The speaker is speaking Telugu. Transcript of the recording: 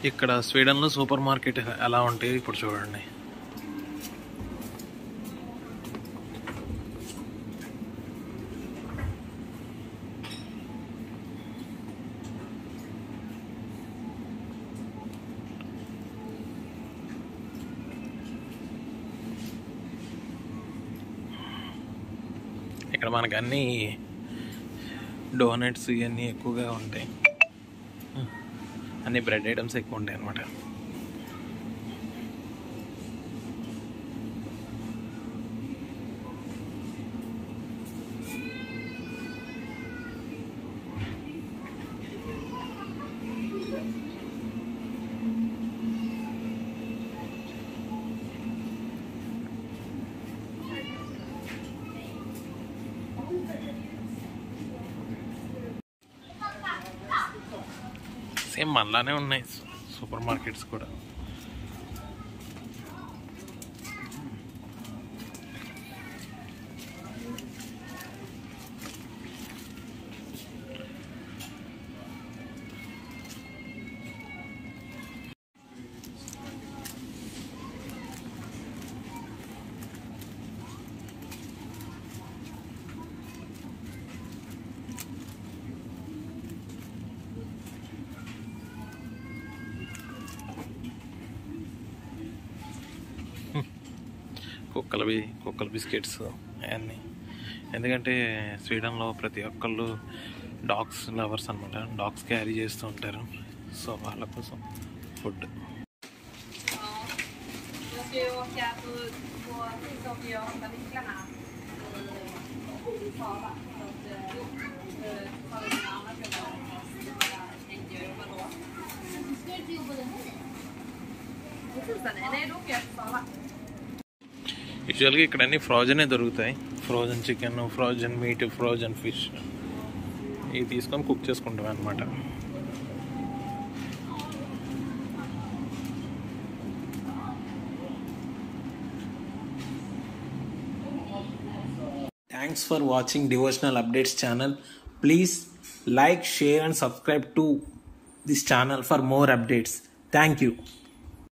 ఇక్కడ స్వీడన్లో సూపర్ మార్కెట్ ఎలా ఉంటాయి ఇప్పుడు చూడండి. ఇక్కడ మనకు అన్నీ డోనట్స్ ఇవన్నీ ఎక్కువగా ఉంటాయి, అన్ని బ్రెడ్ ఐటమ్స్ ఎక్కువ ఉంటాయి అన్నమాట. సేమ్ మనలానే ఉన్నాయి సూపర్ మార్కెట్స్ కూడా. కుక్కల బిస్కెట్స్ అవన్నీ, ఎందుకంటే స్వీడన్లో ప్రతి ఒక్కళ్ళు డాగ్స్ లవర్స్ అనమాట. డాగ్స్ క్యారీ చేస్తూ ఉంటారు, సో వాళ్ళ కోసం ఫుడ్. యూజువల్గా ఇక్కడ అన్ని ఫ్రోజనే దొరుకుతాయి. Frozen chicken, frozen meat, frozen fish ఇవి తీసుకొని కుక్ చేసుకుంటాం అన్నమాట. Thanks for watching Devotional Updates channel. Please like, share and subscribe to this channel for more updates. Thank you.